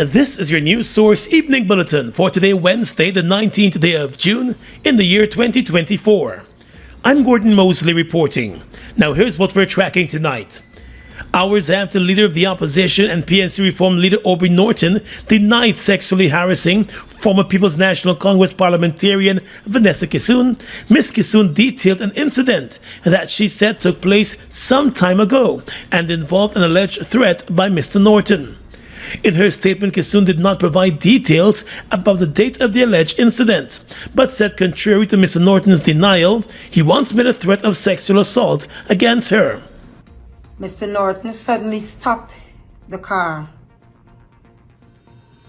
This is your news source evening bulletin for today, Wednesday, the 19th day of June in the year 2024. I'm Gordon Mosley reporting. Now here's what we're tracking tonight. Hours after leader of the opposition and PNC reform leader Aubrey Norton denied sexually harassing former People's National Congress parliamentarian Vanessa Kissoon, Ms. Kissoon detailed an incident that she said took place some time ago and involved an alleged threat by Mr. Norton. In her statement, Kissoon did not provide details about the date of the alleged incident, but said contrary to Mr. Norton's denial, he once made a threat of sexual assault against her. Mr. Norton suddenly stopped the car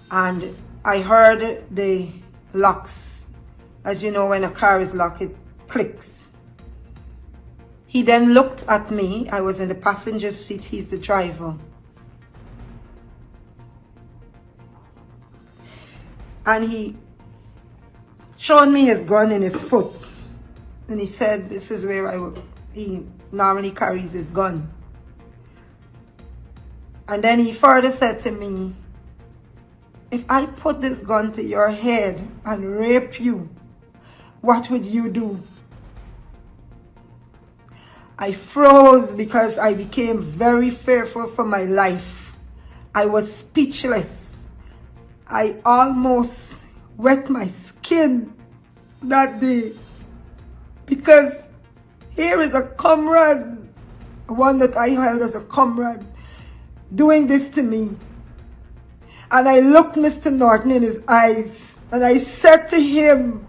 and I heard the locks. As you know, when a car is locked, it clicks. He then looked at me. I was in the passenger seat, he's the driver. And he showed me his gun in his foot. And he said, this is where he normally carries his gun. And then he further said to me, if I put this gun to your head and rape you, what would you do? I froze because I became very fearful for my life. I was speechless. I almost wet my skin that day because here is a comrade, one that I held as a comrade, doing this to me. And I looked Mr. Norton in his eyes and I said to him,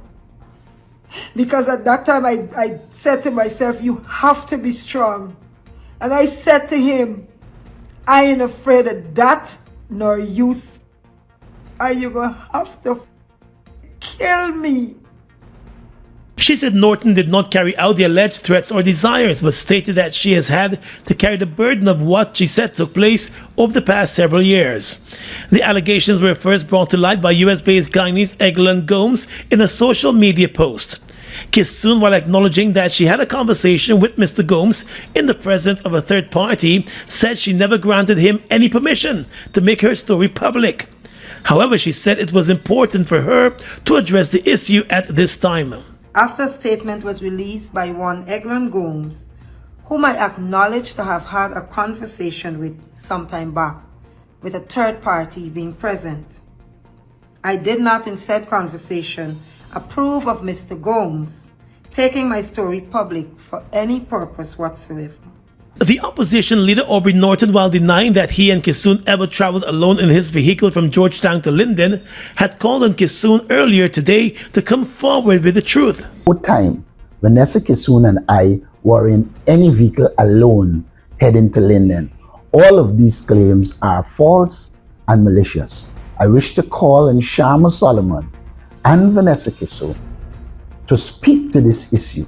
because at that time I said to myself, you have to be strong. And I said to him, I ain't afraid of that nor you. Are you gonna have to kill me? She said Norton did not carry out the alleged threats or desires, but stated that she has had to carry the burden of what she said took place over the past several years. The allegations were first brought to light by US-based Guyanese Eglon Gomes in a social media post. Kissoon, while acknowledging that she had a conversation with Mr. Gomes in the presence of a third party, said she never granted him any permission to make her story public. However, she said it was important for her to address the issue at this time. After a statement was released by one Eglon Gomes, whom I acknowledged to have had a conversation with some time back, with a third party being present, I did not in said conversation approve of Mr. Gomes taking my story public for any purpose whatsoever. The opposition leader Aubrey Norton, while denying that he and Kissoon ever traveled alone in his vehicle from Georgetown to Linden, had called on Kissoon earlier today to come forward with the truth. No time, Vanessa Kissoon and I were in any vehicle alone heading to Linden. All of these claims are false and malicious. I wish to call on Sharma Solomon and Vanessa Kissoon to speak to this issue,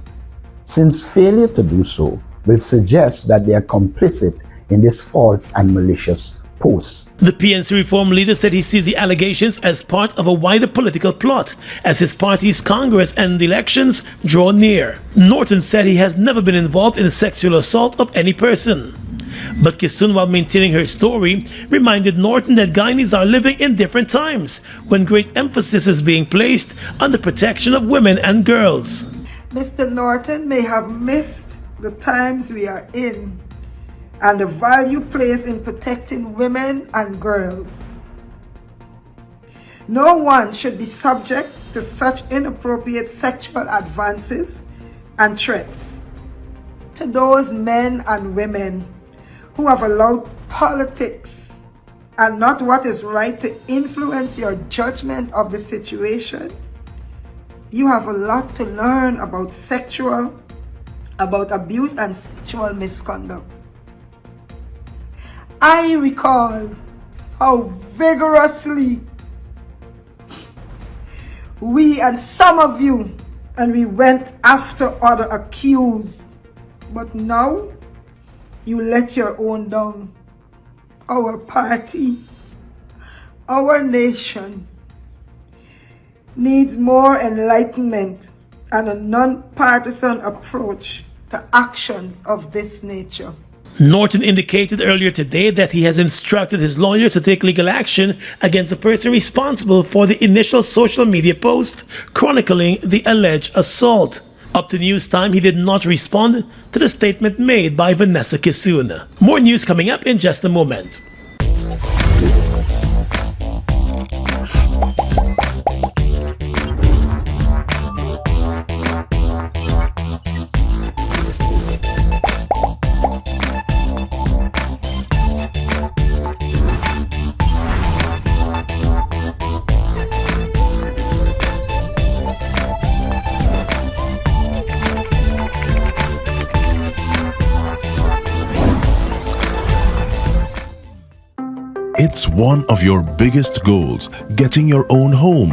since failure to do so will suggest that they are complicit in this false and malicious post. The PNC reform leader said he sees the allegations as part of a wider political plot as his party's Congress and the elections draw near. Norton said he has never been involved in a sexual assault of any person. But Kissoon, while maintaining her story, reminded Norton that Guyanese are living in different times when great emphasis is being placed on the protection of women and girls. Mr. Norton may have missed the times we are in and the value placed in protecting women and girls. No one should be subject to such inappropriate sexual advances and threats. To those men and women who have allowed politics and not what is right to influence your judgment of the situation, you have a lot to learn about abuse and sexual misconduct. I recall how vigorously we and some of you we went after other accused, but now you let your own down. Our party, our nation needs more enlightenment and a non-partisan approach to actions of this nature. Norton indicated earlier today that he has instructed his lawyers to take legal action against the person responsible for the initial social media post chronicling the alleged assault. Up to news time, he did not respond to the statement made by Vanessa Kisoon. More news coming up in just a moment. It's one of your biggest goals, getting your own home,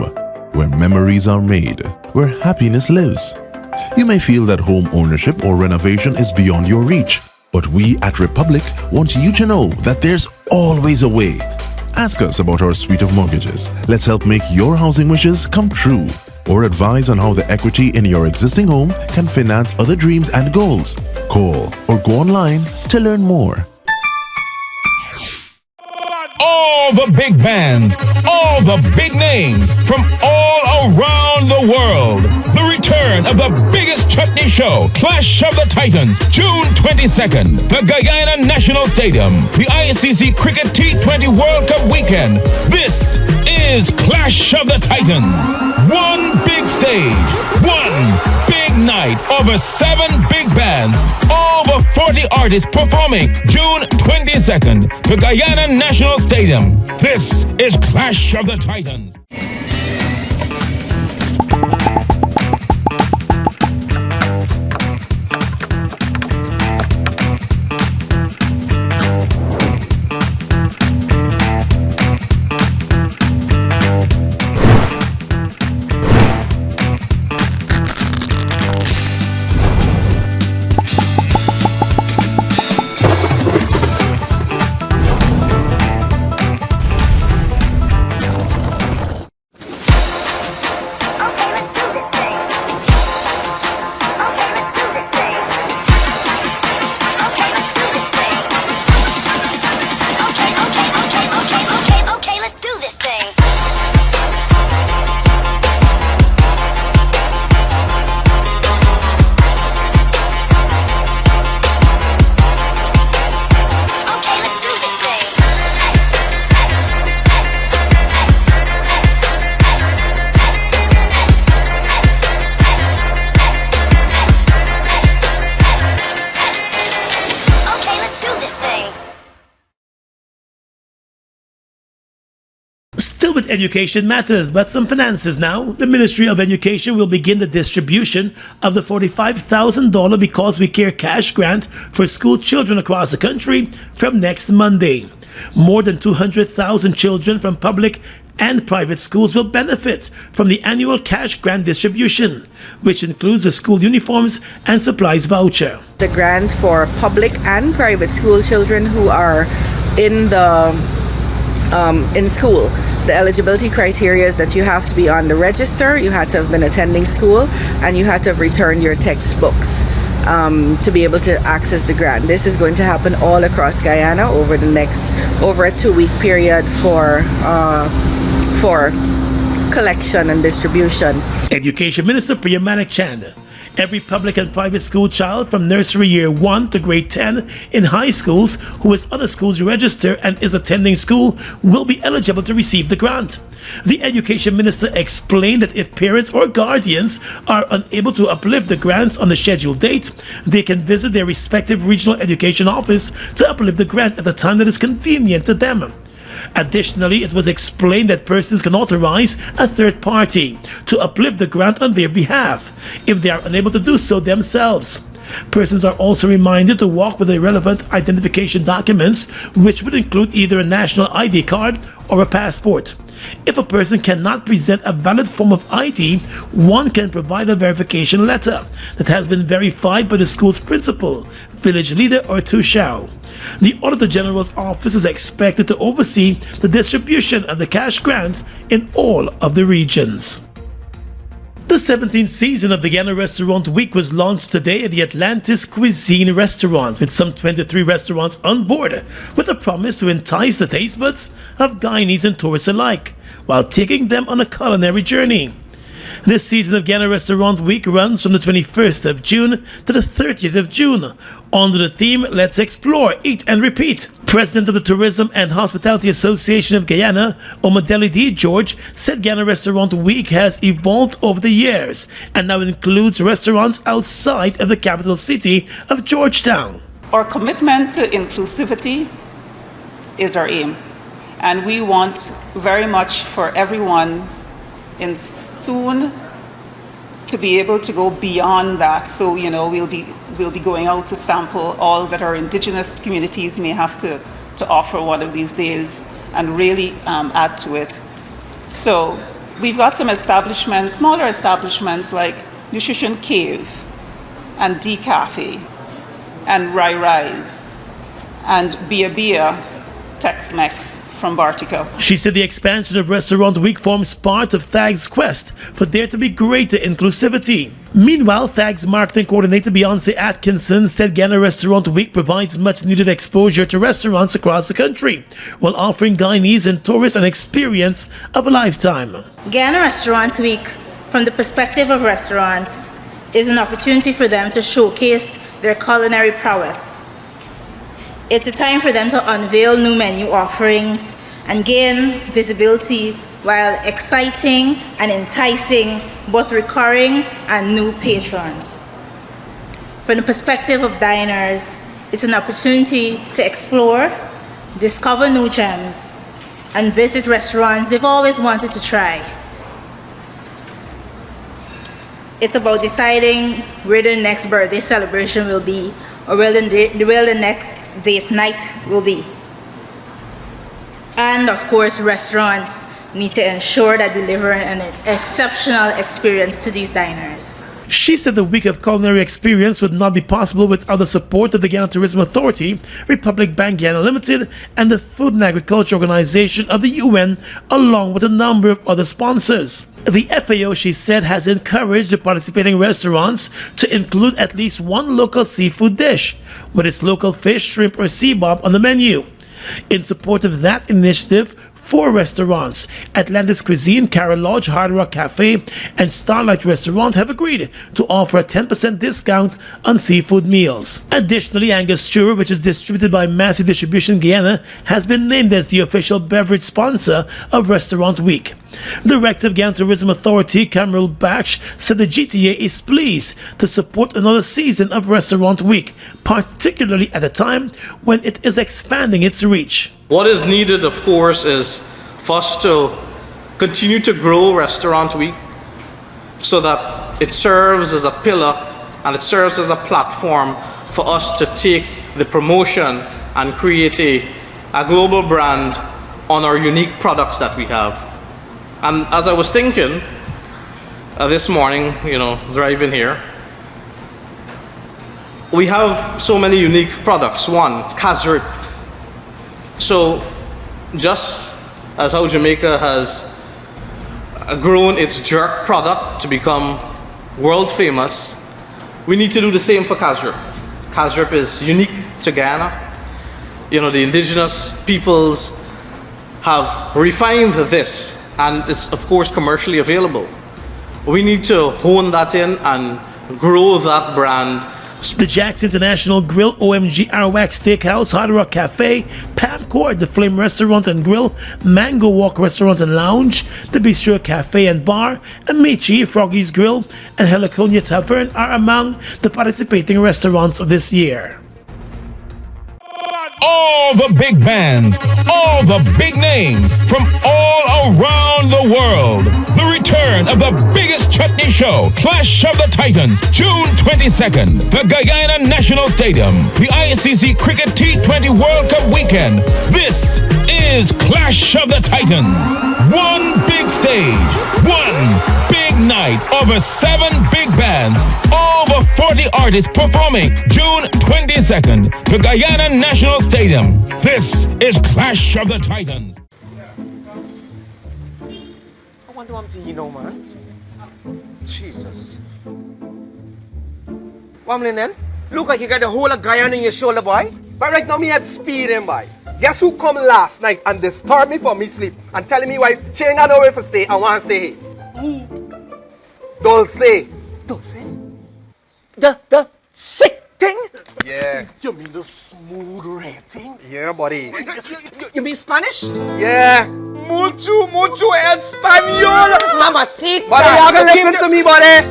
where memories are made, where happiness lives. You may feel that home ownership or renovation is beyond your reach, but we at Republic want you to know that there's always a way. Ask us about our suite of mortgages. Let's help make your housing wishes come true. Or advise on how the equity in your existing home can finance other dreams and goals. Call or go online to learn more. All the big bands, all the big names from all around the world. The return of the biggest chutney show, Clash of the Titans, June 22nd, the Guyana National Stadium, the ICC Cricket T20 World Cup weekend. This is Clash of the Titans. One big stage, one big night, over 7 big bands, over 40 artists performing June 22nd, the Guyana National Stadium. This is Clash of the Titans. Still with education matters, but some finances now. The Ministry of Education will begin the distribution of the $45,000 Because We Care cash grant for school children across the country from next Monday. More than 200,000 children from public and private schools will benefit from the annual cash grant distribution, which includes the school uniforms and supplies voucher. The grant for public and private school children who are in school. The eligibility criteria is that you have to be on the register, you had to have been attending school, and you had to have returned your textbooks to be able to access the grant. This is going to happen all across Guyana over a 2-week period for collection and distribution. Education Minister Priya Manik-Chand. Every public and private school child from nursery year 1 to grade 10 in high schools who is on a school's register and is attending school will be eligible to receive the grant. The Education Minister explained that if parents or guardians are unable to uplift the grants on the scheduled date, they can visit their respective regional education office to uplift the grant at the time that is convenient to them. Additionally, it was explained that persons can authorize a third party to uplift the grant on their behalf if they are unable to do so themselves. Persons are also reminded to walk with the relevant identification documents, which would include either a national ID card or a passport. If a person cannot present a valid form of ID, one can provide a verification letter that has been verified by the school's principal, village leader, or tushao. The Auditor General's office is expected to oversee the distribution of the cash grant in all of the regions. The 17th season of the Guyana Restaurant Week was launched today at the Atlantis Cuisine restaurant, with some 23 restaurants on board, with a promise to entice the taste buds of Guyanese and tourists alike, while taking them on a culinary journey. This season of Guyana Restaurant Week runs from the 21st of June to the 30th of June, under the theme Let's Explore, Eat and Repeat. President of the Tourism and Hospitality Association of Guyana, Omadeli D. George, said Guyana Restaurant Week has evolved over the years and now includes restaurants outside of the capital city of Georgetown. Our commitment to inclusivity is our aim, and we want very much for everyone in soon to be able to go beyond that. So, we'll be going out to sample all that our indigenous communities may have to offer one of these days, and really add to it. So we've got some establishments, smaller establishments like Nutrition Cave and D Cafe and Rise and Bia Tex-Mex from Bartica. She said the expansion of Restaurant Week forms part of THAG's quest for there to be greater inclusivity. Meanwhile, THAG's marketing coordinator Beyonce Atkinson said Guyana Restaurant Week provides much needed exposure to restaurants across the country, while offering Guyanese and tourists an experience of a lifetime. Guyana Restaurant Week, from the perspective of restaurants, is an opportunity for them to showcase their culinary prowess. It's a time for them to unveil new menu offerings and gain visibility while exciting and enticing both recurring and new patrons. From the perspective of diners, it's an opportunity to explore, discover new gems, and visit restaurants they've always wanted to try. It's about deciding where the next birthday celebration will be, or where the next date night will be. And of course, restaurants need to ensure that delivering an exceptional experience to these diners. She said the week of culinary experience would not be possible without the support of the Guyana Tourism Authority, Republic Bank Guyana Limited, and the Food and Agriculture Organization of the UN, along with a number of other sponsors. The FAO, she said, has encouraged the participating restaurants to include at least one local seafood dish, with its local fish, shrimp, or sea bob on the menu. In support of that initiative, 4 restaurants, Atlantis Cuisine, Carol Lodge, Hard Rock Cafe, and Starlight Restaurant, have agreed to offer a 10% discount on seafood meals. Additionally, Angostura, which is distributed by Massey Distribution Guyana, has been named as the official beverage sponsor of Restaurant Week. Director of Guyana Tourism Authority, Cameron Baksh, said the GTA is pleased to support another season of Restaurant Week, particularly at a time when it is expanding its reach. What is needed, of course, is for us to continue to grow Restaurant Week so that it serves as a pillar and it serves as a platform for us to take the promotion and create a global brand on our unique products that we have. And as I was thinking this morning, driving here, we have so many unique products. One, Kazrip. So just as how Jamaica has grown its jerk product to become world famous, we need to do the same for Kazrip. Kazrip is unique to Guyana. The indigenous peoples have refined this, and it's of course commercially available. We need to hone that in and grow that brand. The Jack's International Grill, OMG Arawak Steakhouse, Hard Rock Cafe, Pam Court, The Flame Restaurant and Grill, Mango Walk Restaurant and Lounge, The Bistro Cafe and Bar, Amici, Froggy's Grill, and Heliconia Tavern are among the participating restaurants this year. All the big bands, all the big names from all around the world. The return of the biggest chutney show, Clash of the Titans, June 22nd, the Guyana National Stadium, the ICC Cricket T20 World Cup weekend. This is Clash of the Titans. One big stage, one big night, over 7 big bands, over 40 artists performing June 22nd, the Guyana National Stadium. This is Clash of the Titans. I want to man. Jesus. Wamlin then? Look like you got the whole of Guyana in your shoulder, boy. But right now me had speed him, boy. Guess who come last night and disturbed me for me sleep and telling me why she ain't got nowhere for stay and want to stay here? Who? Dulce. Dulce? The sick thing? Yeah. You mean the smooth red thing? Yeah, buddy. You mean Spanish? Yeah. Mucho español. Mamacita. Buddy, you can listen to me, buddy.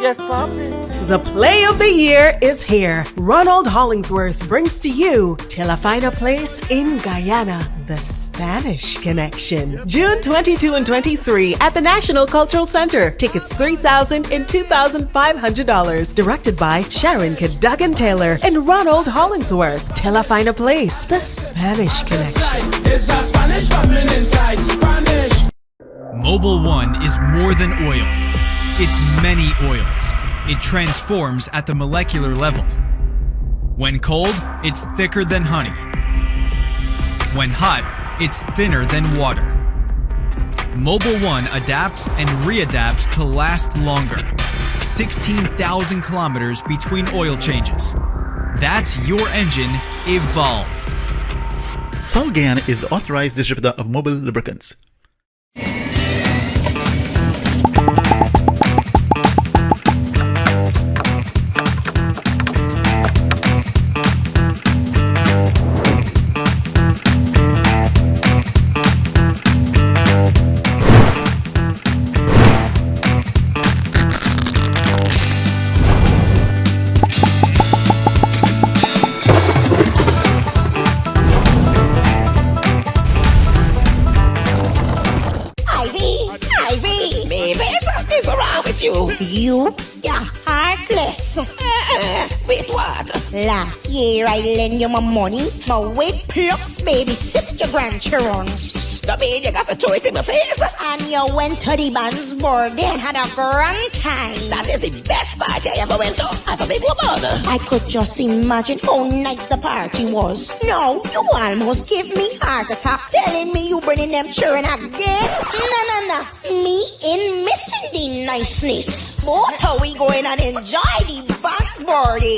Yes, Papi. The play of the year is here. Ronald Hollingsworth brings to you Till I Find a Place in Guyana, the Spanish Connection. June 22 and 23 at the National Cultural Center. Tickets $3,000 and $2,500. Directed by Sharon Cadogan Taylor and Ronald Hollingsworth. Till I Find a Place, the Spanish Connection. It's a Spanish coming inside, Spanish. Mobil 1 is more than oil. It's many oils. It transforms at the molecular level. When cold, it's thicker than honey. When hot, it's thinner than water. Mobil 1 adapts and readapts to last longer. 16,000 kilometers between oil changes. That's your engine evolved. Sol Guyana is the authorized distributor of Mobil lubricants. You? Yeah, heartless. Wait, what? Last year I lent you my money, my weight plus babysit your grandchildren. That mean you got to throw it in my face? And you went to the band's birthday and had a grand time. That is the best party I ever went to as a big woman. I could just imagine how nice the party was. No, you almost give me heart attack telling me you bringing them children again. No. Me in missing the niceness. But how we going and enjoy the band's birthday?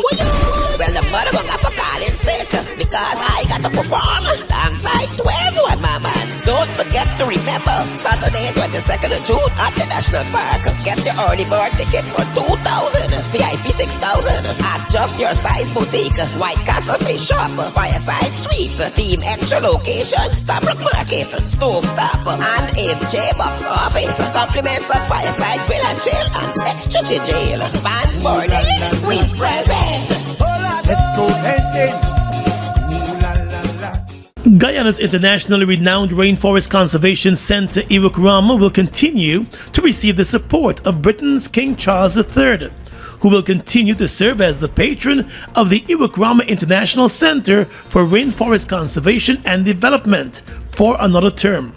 Well, the mother got for calling sick because I got to perform alongside 12 mamas. Don't forget to remember Saturday 22nd of June at the National Park. Get your early bird tickets for $2,000, VIP $6,000 at Just Your Size Boutique, White Castle Fish Shop, Fireside Suites, Team Extra Location, Stabrook Market, Stove Top, and MJ Box Office. Compliments of Fireside Grill and Chill and Extra Jail. Fans birthday, we present. Let's go dancing. Guyana's internationally renowned Rainforest Conservation Centre, Iwukrama, will continue to receive the support of Britain's King Charles III, who will continue to serve as the patron of the Iwukrama International Centre for Rainforest Conservation and Development for another term.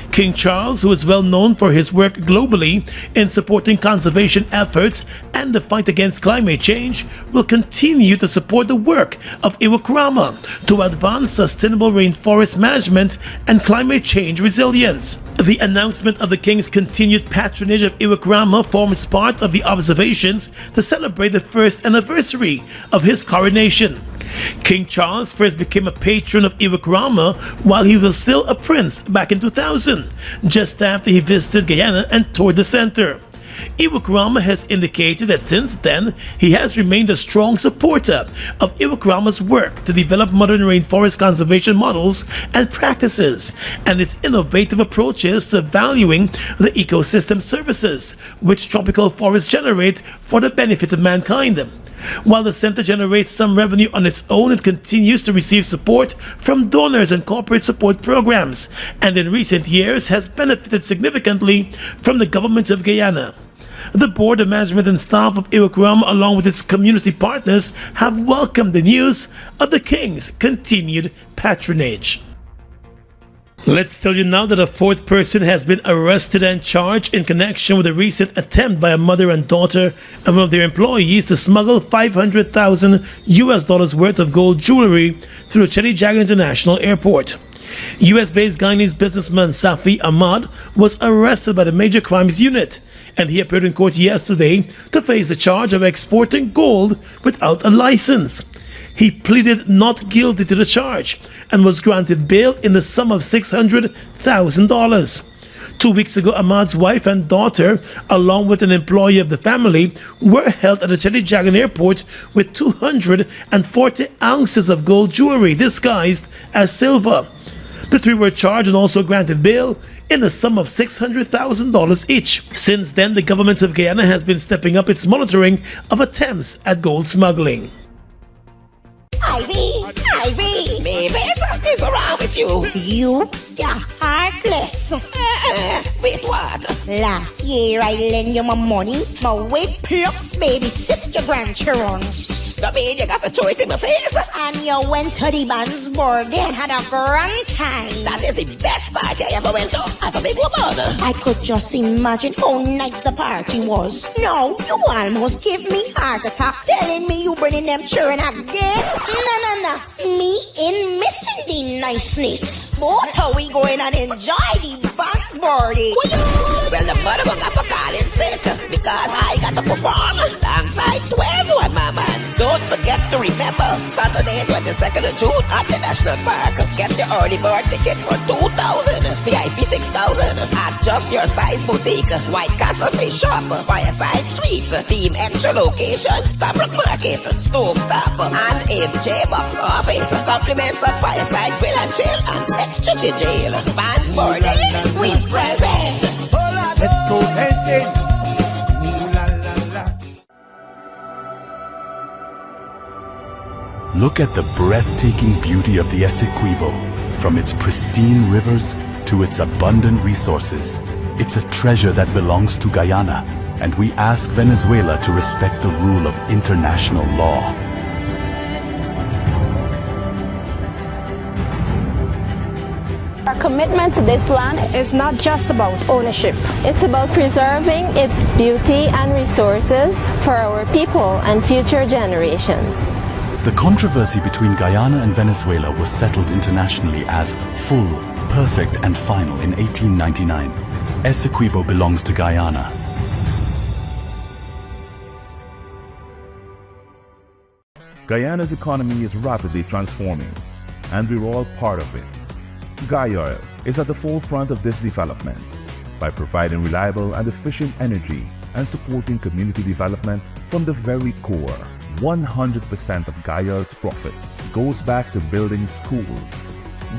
King Charles, who is well known for his work globally in supporting conservation efforts and the fight against climate change, will continue to support the work of Iwukrama to advance sustainable rainforest management and climate change resilience. The announcement of the King's continued patronage of Iwukrama forms part of the observations to celebrate the first anniversary of his coronation. King Charles first became a patron of Iwukrama while he was still a prince back in 2000, just after he visited Guyana and toured the center. Iwukrama has indicated that since then, he has remained a strong supporter of Iwukrama's work to develop modern rainforest conservation models and practices, and its innovative approaches to valuing the ecosystem services which tropical forests generate for the benefit of mankind. While the center generates some revenue on its own, it continues to receive support from donors and corporate support programs, and in recent years has benefited significantly from the government of Guyana. The board, the management and staff of Iwukrama, along with its community partners, have welcomed the news of the King's continued patronage. Let's tell you now that a fourth person has been arrested and charged in connection with a recent attempt by a mother and daughter and one of their employees to smuggle $500,000 worth of gold jewelry through the Chedijagan International Airport. US-based Guyanese businessman Safi Ahmad was arrested by the Major Crimes Unit, and he appeared in court yesterday to face the charge of exporting gold without a license. He pleaded not guilty to the charge and was granted bail in the sum of $600,000. 2 weeks ago, Ahmad's wife and daughter, along with an employee of the family, were held at the Chedijagan airport with 240 ounces of gold jewelry disguised as silver. The three were charged and also granted bail in the sum of $600,000 each. Since then, the government of Guyana has been stepping up its monitoring of attempts at gold smuggling. Ivy, baby, something's wrong with you. You're heartless. Wait, what? Last year I lent you my money, my weight plus babysit your grandchildren. That mean you got to throw it in my face? And you went to the band's birthday and had a grand time. That is the best party I ever went to as a big woman. I could just imagine how nice the party was. No, you almost give me heart attack telling me you bringing them children again. No. Me in missing the niceness. Both how we going and enjoy the band's birthday. Well, the mother got for calling sick because I got to perform alongside 12 mamas. Don't forget to remember Saturday 22nd of June at the National Park. Get your early bird tickets for $2,000, VIP $6,000 at Just Your Size Boutique, White Castle Fish Shop, Fireside Suites, Team Extra Location, Stabrook Market, Stove Top, and AJ Box Office. Compliments of Fireside Grill and Chill and Extra Jail. Fans birthday, we present. Let's go dancing. Ooh, la, la, la. Look at the breathtaking beauty of the Essequibo. From its pristine rivers to its abundant resources, it's a treasure that belongs to Guyana, and we ask Venezuela to respect the rule of international law. Our commitment to this land is not just about ownership. It's about preserving its beauty and resources for our people and future generations. The controversy between Guyana and Venezuela was settled internationally as full, perfect, and final in 1899. Essequibo belongs to Guyana. Guyana's economy is rapidly transforming, and we're all part of it. Guyoil is at the forefront of this development by providing reliable and efficient energy and supporting community development from the very core. 100% of Guyoil's profit goes back to building schools,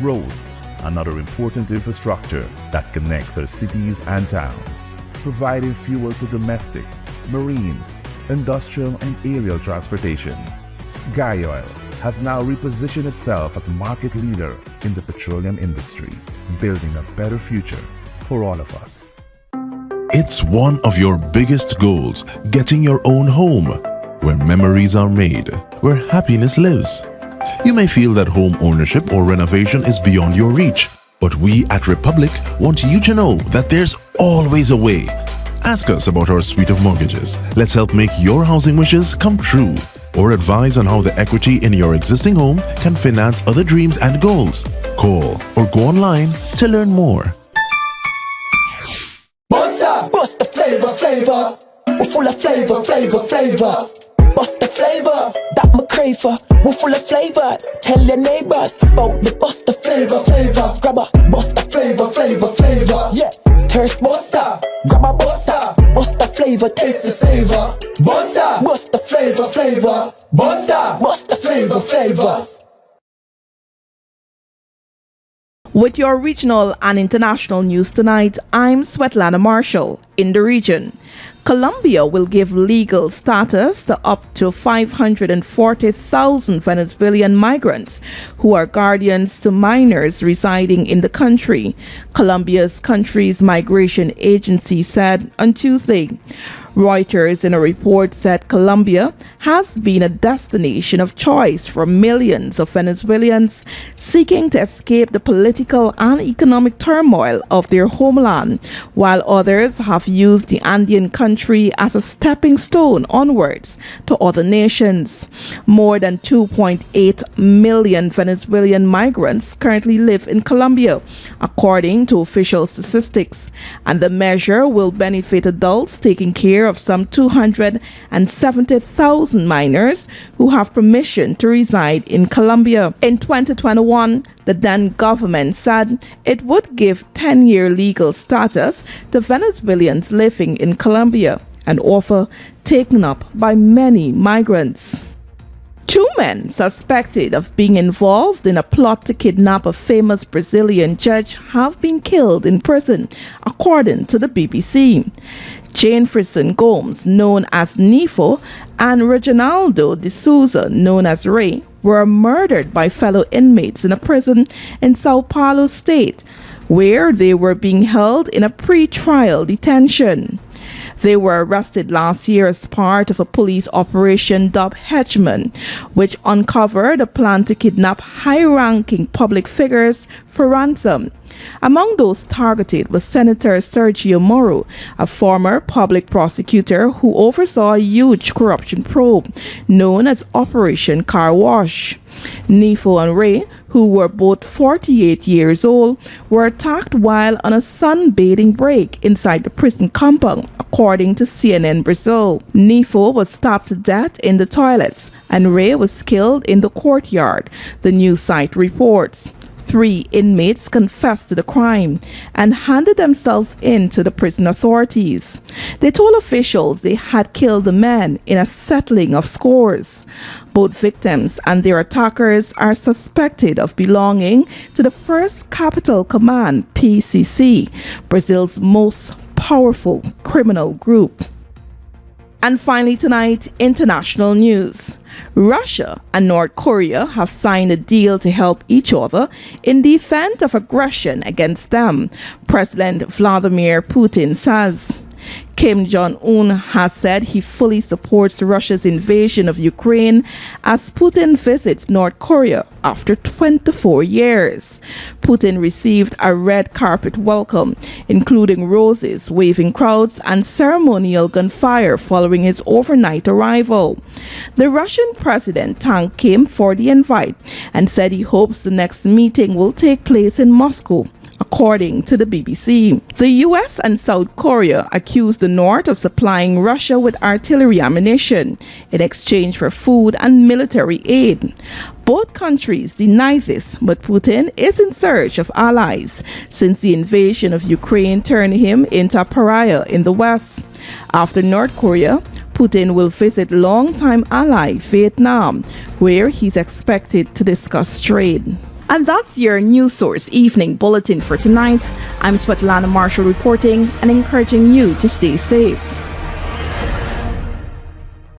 roads, and other important infrastructure that connects our cities and towns, providing fuel to domestic, marine, industrial, and aerial transportation. Guyoil has now repositioned itself as a market leader in the petroleum industry, building a better future for all of us. It's one of your biggest goals, getting your own home, where memories are made, where happiness lives. You may feel that home ownership or renovation is beyond your reach, but we at Republic want you to know that there's always a way. Ask us about our suite of mortgages. Let's help make your housing wishes come true. Or advise on how the equity in your existing home can finance other dreams and goals. Call or go online to learn more. Bust the flavors. We're full of flavors. Bust the flavors, that my crave for. We're full of flavors. Tell your neighbors about the bust the flavors. Grab a bust the flavors. Yeah, thirst buster. Grab a buster. Bust the flavor, taste the savor. Bust the flavors. Bust the flavors. With your regional and international news tonight, I'm Svetlana Marshall in the region. Colombia will give legal status to up to 540,000 Venezuelan migrants who are guardians to minors residing in the country, Colombia's country's migration agency said on Tuesday. Reuters, in a report, said Colombia has been a destination of choice for millions of Venezuelans seeking to escape the political and economic turmoil of their homeland, while others have used the Andean country as a stepping stone onwards to other nations. More than 2.8 million Venezuelan migrants currently live in Colombia, according to official statistics, and the measure will benefit adults taking care of some 270,000 minors who have permission to reside in Colombia. In 2021, the then government said it would give 10-year legal status to Venezuelans living in Colombia, an offer taken up by many migrants. 2 men suspected of being involved in a plot to kidnap a famous Brazilian judge have been killed in prison, according to the BBC. Jefferson Gomes, known as Nifo, and Reginaldo de Souza, known as Ray, were murdered by fellow inmates in a prison in Sao Paulo State, where they were being held in a pre-trial detention. They were arrested last year as part of a police operation dubbed Hedgeman, which uncovered a plan to kidnap high-ranking public figures for ransom. Among those targeted was Senator Sergio Moro, a former public prosecutor who oversaw a huge corruption probe known as Operation Car Wash. Nifo and Ray, who were both 48 years old, were attacked while on a sunbathing break inside the prison compound, according to CNN Brazil. Nifo was stabbed to death in the toilets, and Ray was killed in the courtyard, the news site reports. 3 inmates confessed to the crime and handed themselves in to the prison authorities. They told officials they had killed the men in a settling of scores. Both victims and their attackers are suspected of belonging to the First Capital Command, PCC, Brazil's most powerful criminal group. And finally tonight, international news. Russia and North Korea have signed a deal to help each other in the event of aggression against them, President Vladimir Putin says. Kim Jong-un has said he fully supports Russia's invasion of Ukraine as Putin visits North Korea after 24 years. Putin received a red carpet welcome, including roses, waving crowds, and ceremonial gunfire following his overnight arrival. The Russian president thanked Kim for the invite and said he hopes the next meeting will take place in Moscow, according to the BBC. The US and South Korea accused the North of supplying Russia with artillery ammunition in exchange for food and military aid. Both countries deny this, but Putin is in search of allies since the invasion of Ukraine turned him into a pariah in the West. After North Korea, Putin will visit longtime ally Vietnam, where he's expected to discuss trade. And that's your News Source Evening Bulletin for tonight. I'm Svetlana Marshall reporting and encouraging you to stay safe.